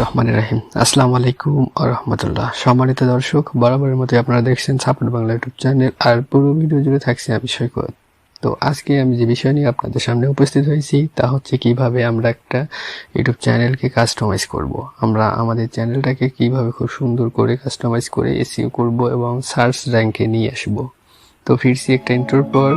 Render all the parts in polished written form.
বিসমিল্লাহিররহমানিররহিম। আসসালামু আলাইকুম ওয়া রাহমাতুল্লাহ। সম্মানিত দর্শক, বরাবরের মতো আপনারা দেখছেন সাপোর্ট বাংলা ইউটিউব চ্যানেল, আর পুরো ভিডিও জুড়ে থাকছে আমি সৈকত। তো আজকে আমি যে বিষয় নিয়ে আপনাদের সামনে উপস্থিত হয়েছি তা হচ্ছে কিভাবে আমরা একটা ইউটিউব চ্যানেলকে কাস্টমাইজ করব। আমরা আমাদের চ্যানেলটাকে কিভাবে খুব সুন্দর করে কাস্টমাইজ করে এসইও করব এবং সার্চ র্যাঙ্কে নিয়ে আসব। তো ফিরছি একটা ইন্ট্রোর পর।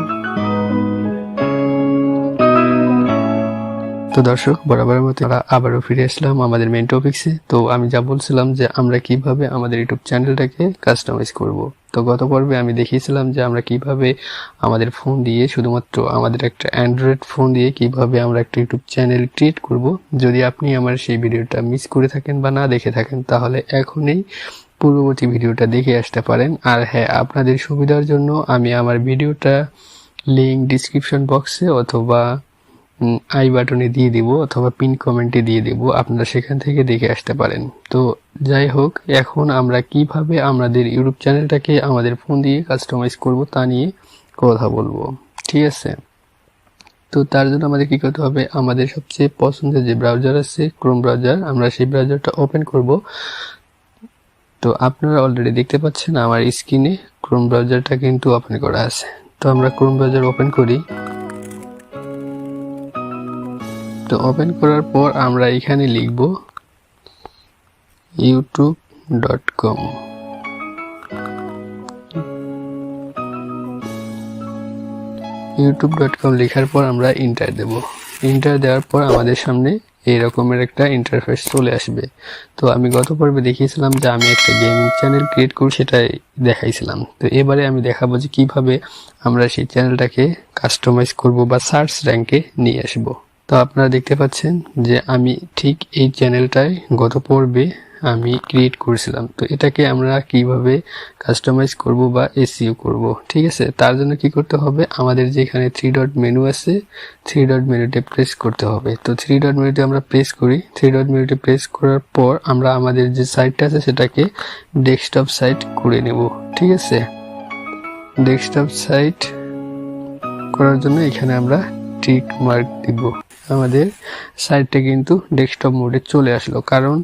তো দর্শক, বরাবরের মতো আমরা আবারও ফিরে আসলাম আমাদের মেইন টপিকসে। তো আমি যা বলছিলাম যে আমরা কিভাবে আমাদের ইউটিউব চ্যানেলটাকে কাস্টমাইজ করব। তো গত পর্বে আমি দেখিয়েছিলাম যে আমরা কিভাবে আমাদের ফোন দিয়ে, শুধুমাত্র আমাদের একটা অ্যান্ড্রয়েড ফোন দিয়ে কিভাবে আমরা একটা ইউটিউব চ্যানেল ক্রিয়েট করব। যদি আপনি আমার সেই ভিডিওটা মিস করে থাকেন বা না দেখে থাকেন, তাহলে এখনই পূর্ববর্তী ভিডিওটা দেখে আসতে পারেন। আর হ্যাঁ, আপনাদের সুবিধার জন্য আমি আমার ভিডিওটা লিঙ্ক ডিসক্রিপশন বক্সে অথবা আই বাটনে দিয়ে দিব অথবা পিন কমেন্টে দিয়ে দিব, আপনারা সেখান থেকে দেখে আসতে পারেন। তো যাই হোক, এখন আমরা কিভাবে আমাদের ইউটিউব চ্যানেলটাকে আমাদের ফোন দিয়ে কাস্টমাইজ করব তা নিয়ে কথা বলবো, ঠিক আছে? তো তার জন্য আমাদের কি করতে হবে, আমাদের সবচেয়ে পছন্দের যে ব্রাউজার আছে ক্রোম ব্রাউজার, আমরা সেই ব্রাউজারটা ওপেন করব। তো আপনারা অলরেডি দেখতে পাচ্ছেন আমার স্ক্রিনে ক্রোম ব্রাউজারটা কিন্তু ওপেন করা আছে। তো আমরা ক্রোম ব্রাউজার ওপেন করি। তো ওপেন করার পর আমরা এখানে লিখব youtube.com। youtube.com লেখার পর আমরা এন্টার দেব। এন্টার দেওয়ার পর আমাদের সামনে এই রকমের একটা ইন্টারফেস চলে আসবে। তো আমি গত পর্বে দেখিয়েছিলাম যে আমি একটা গেমিং চ্যানেল ক্রিয়েট করি, সেটাই দেখাইছিলাম। তো এবারে আমি দেখাবো যে কিভাবে আমরা সেই চ্যানেলটাকে কাস্টমাইজ করব বা সার্চ র্যাঙ্কে নিয়ে আসব। তো আপনারা দেখতে পাচ্ছেন যে আমি ঠিক এই চ্যানেলটাই গত পর্বে আমি ক্রিয়েট করেছিলাম। তো এটাকে আমরা কিভাবে কাস্টমাইজ করব বা এসইও করব, ঠিক আছে? তার জন্য কি করতে হবে, আমাদের যেখানে 3 ডট মেনু আছে, 3 ডট মেনুতে প্রেস করতে হবে। তো 3 ডট মেনুতে আমরা প্রেস করি। 3 ডট মেনুতে প্রেস করার পর আমরা আমাদের যে সাইটটা আছে সেটাকে ডেস্কটপ সাইট করে নেব, ঠিক আছে? ডেস্কটপ সাইট করার জন্য এখানে আমরা টিক মার্ক দিব। আমাদের সাইটটা কিন্তু ডেস্কটপ মোডে চলে আসলো, কারণ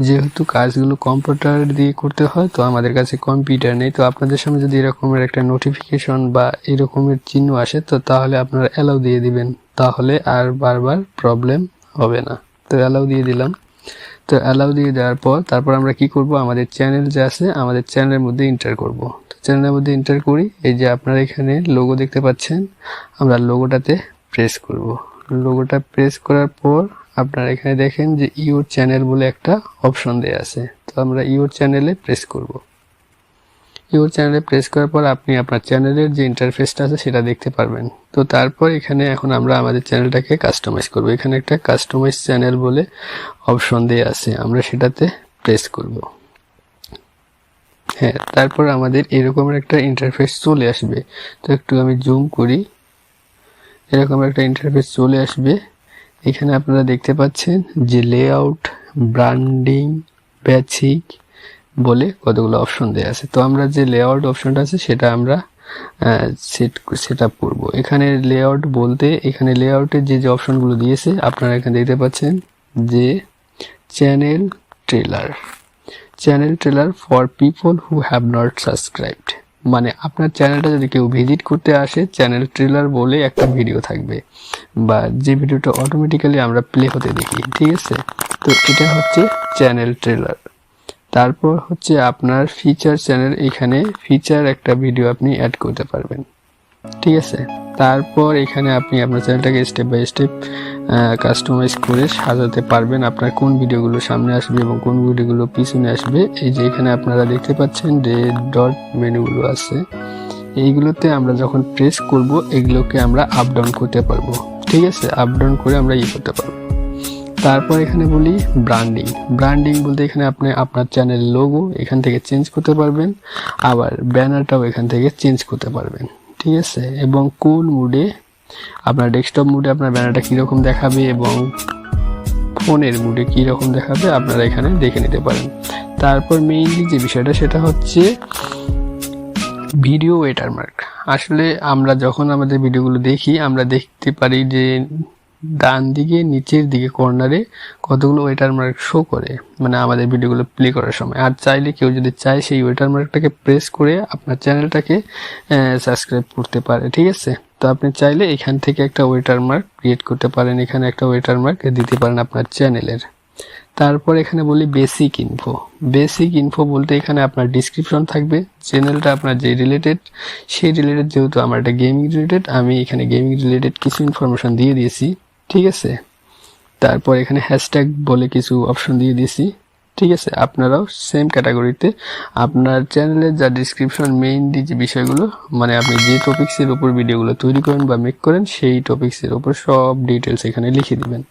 যেহেতু কাজগুলো কম্পিউটার দিয়ে করতে হয়, তো আমাদের কাছে কম্পিউটার নেই। তো আপনাদের সামনে যদি এরকমের একটা নোটিফিকেশন বা এরকমের চিহ্ন আসে, তো তাহলে আপনারা অ্যালাউ দিয়ে দিবেন, তাহলে আর বারবার প্রবলেম হবে না। তো অ্যালাউ দিয়ে দিলাম। তো অ্যালাউ দিয়ে দেওয়ার পর তারপর আমরা কি করব, আমাদের চ্যানেল যে আছে আমাদের চ্যানেলের মধ্যে এন্টার করব। তো চ্যানেলের মধ্যে এন্টার করি। এই যে আপনারা এখানে লোগো দেখতে পাচ্ছেন, আমরা লোগোটাতে প্রেস করব। লোগোটা প্রেস করার পর আপনারা এখানে দেখেন যে ইউর চ্যানেল বলে একটা অপশন দেয়া আছে। তো আমরা ইউর চ্যানেলে প্রেস করব। ইউর চ্যানেলে প্রেস করার পর আপনি আপনার চ্যানেলের যে ইন্টারফেসটা আছে সেটা দেখতে পারবেন। তো তারপর এখানে এখন আমরা আমাদের চ্যানেলটাকে কাস্টমাইজ করব। এখানে একটা কাস্টমাইজ চ্যানেল বলে অপশন দেয়া আছে, আমরা সেটাতে প্রেস করব। হ্যাঁ, তারপর আমাদের এরকমের একটা ইন্টারফেস চলে আসবে। তো একটু আমি জুম করি, এরকম একটা ইন্টারফেস চলে আসবে। এখানে আপনারা দেখতে পাচ্ছেন যে লেআউট, ব্র্যান্ডিং, বেসিক বলে কতগুলো অপশন দেওয়া আছে। তো আমরা যে লেআউট অপশনটা আছে সেটা আমরা সেট আপ করবো। এখানে লেআউট বলতে এখানে লেআউটের যে অপশনগুলো দিয়েছে আপনারা এখানে দেখতে পাচ্ছেন যে channel trailer for people who have not subscribed, মানে আপনার চ্যানেলটা যদি কেউ ভিজিট করতে আসে, চ্যানেল ট্রেলার বলে একটা ভিডিও থাকবে, বা যে ভিডিওটা অটোমেটিক্যালি আমরা প্লে হতে দেখি, ঠিক আছে? তো এটা হচ্ছে চ্যানেল ট্রেলার। তারপর হচ্ছে আপনার ফিচার চ্যানেল, এখানে ফিচার একটা ভিডিও আপনি অ্যাড করতে পারবেন, ঠিক আছে? তারপর এখানে আপনি আপনার চ্যানেলটাকে স্টেপ বাই স্টেপ কাস্টমাইজ করে সাজাতে পারবেন, আপনার কোন ভিডিওগুলো সামনে আসবে এবং কোন ভিডিওগুলো পিছনে আসবে। এই যে এখানে আপনারা দেখতে পাচ্ছেন যে ডট মেনুগুলো আছে, এইগুলোতে আমরা যখন প্রেস করব এগুলোকে আমরা আপ ডাউন করতে পারবো, ঠিক আছে? আপ ডাউন করে আমরা করতে পারবো। তারপর এখানে বলি ব্র্যান্ডিং বলতে এখানে আপনি আপনার চ্যানেল লোগো এখান থেকে চেঞ্জ করতে পারবেন, আবার ব্যানারটাও এখান থেকে চেঞ্জ করতে পারবেন, ঠিক আছে? এবং কোন মুডে, আপনার ডেস্কটপ মুডে আপনার ব্যানারটা কীরকম দেখাবে এবং ফোনের মুডে কীরকম দেখাবে আপনারা এখানে দেখে নিতে পারেন। তারপর মেইনলি যে বিষয়টা সেটা হচ্ছে ভিডিও ওয়াটারমার্ক। আসলে আমরা যখন আমাদের ভিডিওগুলো দেখি আমরা দেখতে পারি যে ডান দিকে নিচের দিকে কর্নারে কতগুলো ওয়াটারমার্ক শো করে, মানে আমাদের ভিডিওগুলো প্লে করার সময়। আর চাইলে কেউ যদি চায় সেই ওয়াটারমার্কটাকে প্রেস করে আপনার চ্যানেলটাকে সাবস্ক্রাইব করতে পারে, ঠিক আছে। তো আপনি চাইলে এখান থেকে একটা ওয়াটারমার্ক ক্রিয়েট করতে পারেন, এখানে একটা ওয়াটারমার্ক দিতে পারেন আপনার চ্যানেলের। তারপর এখানে বলি বেসিক ইনফো। বেসিক ইনফো বলতে এখানে আপনার ডিসক্রিপশন থাকবে, চ্যানেলটা আপনার যে রিলেটেড সেই রিলেটেড, যেহেতু আমার এটা গেমিং রিলেটেড আমি এখানে গেমিং রিলেটেড কিছু ইনফরমেশন দিয়ে দিয়েছি, ঠিক আছে। তারপর এখানে হ্যাশট্যাগ বলে কিছু অপশন দিয়ে দিয়েছি, ঠিক আছে। আপনারাও সেম ক্যাটাগরিতে আপনার চ্যানেলের যা ডিসক্রিপশন মেইন যে বিষয়গুলো, মানে আপনি যে টপিক্সের উপর ভিডিওগুলো তৈরি করেন বা মেক করেন সেই টপিক্সের উপর সব ডিটেলস এখানে লিখে দিবেন।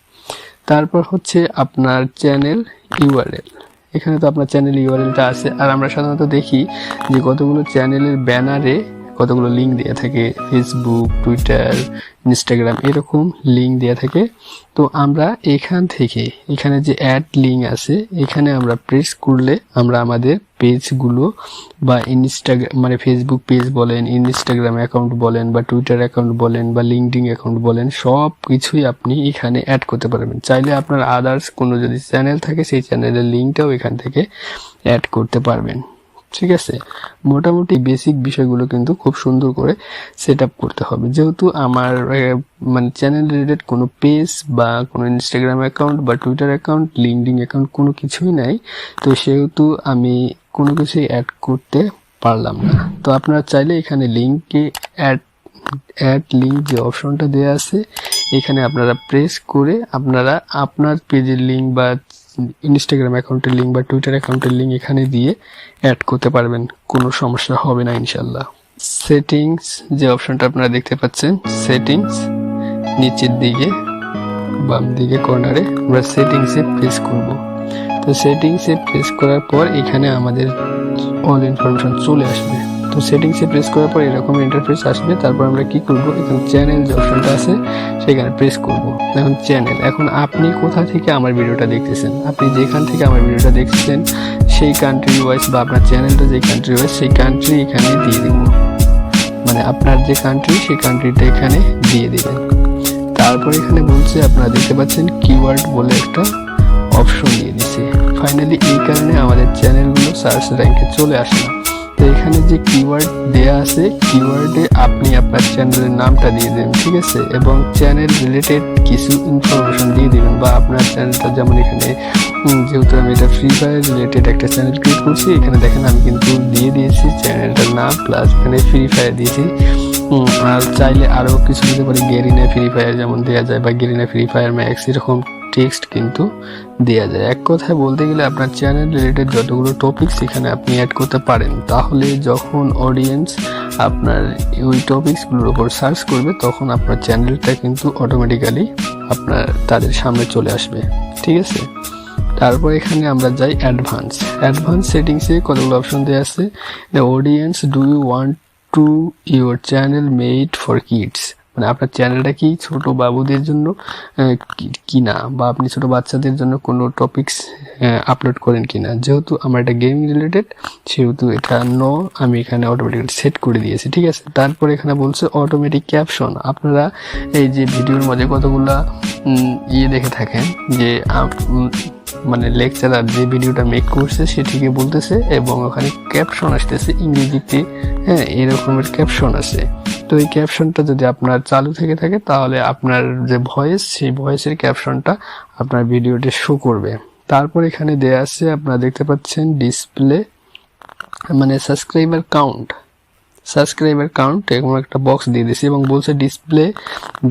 তারপর হচ্ছে আপনার চ্যানেল ইউআরএল। এখানে তো আপনার চ্যানেল ইউআরএলটা আছে। আর আমরা সাধারণত দেখি যে কতগুলো চ্যানেলের ব্যানারে কতগুলো লিঙ্ক দেওয়া থাকে, ফেসবুক, টুইটার, ইনস্টাগ্রাম এরকম লিঙ্ক দেওয়া থাকে। তো আমরা এখান থেকে এখানে যে অ্যাড লিঙ্ক আছে এখানে আমরা প্রেস করলে আমরা আমাদের পেজগুলো বা ইনস্টাগ্রাম মানে ফেসবুক পেজ বলেন, ইনস্টাগ্রাম অ্যাকাউন্ট বলেন বা টুইটার অ্যাকাউন্ট বলেন বা লিঙ্কডিন অ্যাকাউন্ট বলেন, সব কিছুই আপনি এখানে অ্যাড করতে পারবেন। চাইলে আপনার আদার্স কোনো যদি চ্যানেল থাকে সেই চ্যানেলের লিঙ্কটাও এখান থেকে অ্যাড করতে পারবেন, ঠিক আছে। মোটামুটি বেসিক বিষয়গুলো কিন্তু খুব সুন্দর করে সেট আপ করতে হবে। যেহেতু আমার মানে চ্যানেল রিলেটেড কোনো পেজ বা কোনো ইনস্টাগ্রাম অ্যাকাউন্ট বা টুইটার অ্যাকাউন্ট, লিঙ্কডিন অ্যাকাউন্ট কোনো কিছুই নাই, তো সেহেতু আমি কোনো কিছুই অ্যাড করতে পারলাম না। তো আপনারা চাইলে এখানে লিঙ্কে অ্যাড লিঙ্ক যে অপশনটা দেওয়া আছে এখানে আপনারা প্রেস করে আপনারা আপনার পেজের লিঙ্ক বা ইনস্টাগ্রাম অ্যাকাউন্টের লিঙ্ক বা টুইটার অ্যাকাউন্টের লিঙ্ক এখানে দিয়ে অ্যাড করতে পারবেন, কোনো সমস্যা হবে না ইনশাল্লাহ। সেটিংস যে অপশনটা আপনারা দেখতে পাচ্ছেন, সেটিংস নিচের দিকে বাম দিকে কর্নারে আমরা সেটিংসে প্রেস করব। তো সেটিংসে প্রেস করার পর এখানে আমাদের অল ইনফরমেশন চলে আসবে। তো সেটিংসে প্রেস করার পর এরকম ইন্টারফেস আসবে। তারপর আমরা কি করব, এখানে চ্যানেল যে অপশনটা আছে সেখানে প্রেস করব। এখন চ্যানেল, এখন আপনি কোথা থেকে আমার ভিডিওটা দেখতেছেন, আপনি যেখান থেকে আমার ভিডিওটা দেখছেন সেই কান্ট্রি ওয়াইজ বা আপনার চ্যানেলটা যে কান্ট্রি ওয়াইজ সেই কান্ট্রি এখানে দিয়ে দেব, মানে আপনার যে কান্ট্রি সেই কান্ট্রিটা এখানে দিয়ে দেবেন। তারপর এখানে বলছে আপনারা দেখতে পাচ্ছেন কিওয়ার্ড বলে একটা অপশন দিয়ে দিচ্ছে। ফাইনালি এই কারণে আমাদের চ্যানেলগুলো সার্চ র্যাঙ্কে চলে আসে না। তো এখানে যে কিওয়ার্ড দেয়া আছে কিওয়ার্ডে আপনি আপনার চ্যানেলের নামটা দিয়ে দেবেন, ঠিক আছে, এবং চ্যানেল রিলেটেড কিছু ইনফরমেশন দিয়ে দিবেন। বা আপনার চ্যানেলটা যেমন এখানে যেহেতু আমি এটা ফ্রি ফায়ার রিলেটেড একটা চ্যানেল ক্রিয়েট করছি, এখানে দেখেন আমি কিন্তু দিয়ে দিয়েছি চ্যানেলটার নাম প্লাস এখানে ফ্রি ফায়ার দিয়েছি। আর চাইলে আরও কিছু দিতে পারি, গেরিনা ফ্রি ফায়ার যেমন দেওয়া যায় বা গেরিনা ফ্রি ফায়ার ম্যাক্স এরকম টেক্সট কিন্তু দেওয়া যায়। এক কথায় বলতে গেলে আপনার চ্যানেল রিলেটেড যতগুলো টপিকস এখানে আপনি অ্যাড করতে পারেন, তাহলে যখন অডিয়েন্স আপনার ওই টপিকসগুলোর উপর সার্চ করবে তখন আপনার চ্যানেলটা কিন্তু অটোমেটিক্যালি আপনার তাদের সামনে চলে আসবে, ঠিক আছে। তারপর এখানে আমরা যাই অ্যাডভান্স সেটিংসে কতগুলো অপশন দেওয়া আছে। Audience, do you want to your channel made for kids, মানে আপনার চ্যানেলটা কি ছোট বাবুদের জন্য কিনা বা আপনি ছোট বাচ্চাদের জন্য কোনো টপিকস আপলোড করেন কিনা। যেহেতু আমার এটা গেমিং রিলেটেড সেহেতু এটা আমি এখানে অটোমেটিক্যালি সেট করে দিয়েছি, ঠিক আছে। তারপর এখানে বলছে অটোমেটিক ক্যাপশন। আপনারা এই যে ভিডিওর মধ্যে কতগুলা দেখে থাকেন যে মানে লেকচারার যে ভিডিওটা মেক করছে সেটিকে বলতেছে এবং ওখানে ক্যাপশন আসতেছে ইংরেজিতে, হ্যাঁ এরকমের ক্যাপশন আছে। তো এই ক্যাপশনটা যদি আপনার চালু থেকে থাকে তাহলে আপনার যে ভয়েস সেই ভয়েসের ক্যাপশনটা আপনার ভিডিওতে শো করবে। তারপর এখানে দেয়া আছে আপনারা দেখতে পাচ্ছেন ডিসপ্লে মানে সাবস্ক্রাইবার কাউন্ট এরকম একটা বক্স দিয়ে দিয়েছি এবং বলছে display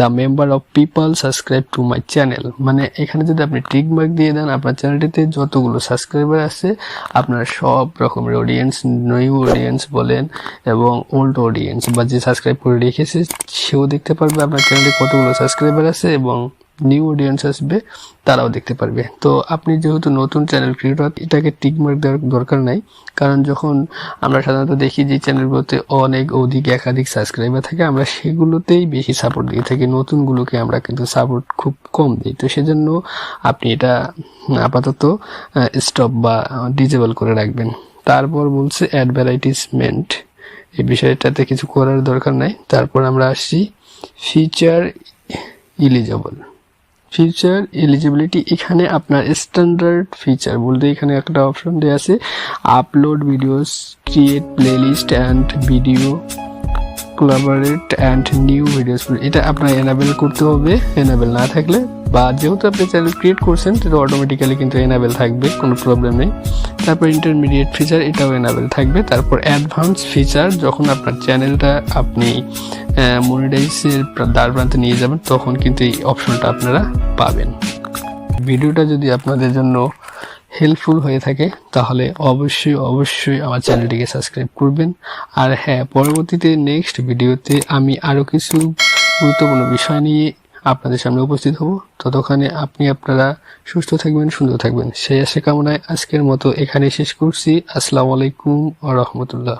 the member of people subscribe to my channel. মানে এখানে যদি আপনি টিক মার্ক দিয়ে দেন আপনার চ্যানেলটিতে যতগুলো সাবস্ক্রাইবার আছে আপনার সব রকমের অডিয়েন্স, নিউ অডিয়েন্স বলেন এবং ওল্ড অডিয়েন্স বা যে সাবস্ক্রাইব করে রেখেছে সেও দেখতে পারবে আপনার চ্যানেলে কতগুলো সাবস্ক্রাইবার আছে এবং নিউ অডিয়েন্স আসবে তারাও দেখতে পারবে। তো আপনি যেহেতু নতুন চ্যানেল ক্রিয়েটর এটাকে টিক মার্ক দেওয়ার দরকার নাই, কারণ যখন আমরা সাধারণত দেখি যে চ্যানেলগুলোতে একাধিক সাবস্ক্রাইবার থাকে আমরা সেগুলোতেই বেশি সাপোর্ট দিয়ে থাকি, নতুনগুলোকে আমরা কিন্তু সাপোর্ট খুব কম দিই। তো সেজন্য আপনি এটা আপাতত স্টপ বা ডিজেবল করে রাখবেন। তারপর বলছে অ্যাডভার্টাইজমেন্ট, এই বিষয়টাতে কিছু করার দরকার নাই। তারপর আমরা আসছি ফিচার ইলিজিবল। ফিচার এলিজিবিলিটি, এখানে আপনার স্ট্যান্ডার্ড ফিচার বলতে এখানে একটা অপশন দেওয়া আছে upload videos, create playlist and video, collaborate and new videos, এটা আপনার এনাবেল করতে হবে। এনাবেল না থাকলে বা যেহেতু আপনি চ্যানেল ক্রিয়েট করছেন তো অটোমেটিক্যালি কিন্তু এনাবেল থাকবে, কোনো প্রবলেম নেই। তারপর ইন্টারমিডিয়েট ফিচার, এটাও এনাবেল থাকবে। তারপর অ্যাডভান্স ফিচার, যখন আপনার চ্যানেলটা আপনি মনিটাইজের দ্বার প্রান্তে নিয়ে যাবেন তখন কিন্তু এই অপশনটা আপনারা পাবেন। ভিডিওটা যদি আপনাদের জন্য হেল্পফুল হয়ে থাকে তাহলে অবশ্যই আমার চ্যানেলটিকে সাবস্ক্রাইব করবেন। আর হ্যাঁ, পরবর্তীতে নেক্সট ভিডিওতে আমি আরও কিছু গুরুত্বপূর্ণ বিষয় নিয়ে আপনাদের সামনে উপস্থিত হব। ততক্ষণে আপনারা সুস্থ থাকবেন, সুন্দর থাকবেন, সেই আশা কামনায় আজকের মতো এখানে শেষ করছি। আসসালামু আলাইকুম ওয়া রাহমাতুল্লাহ।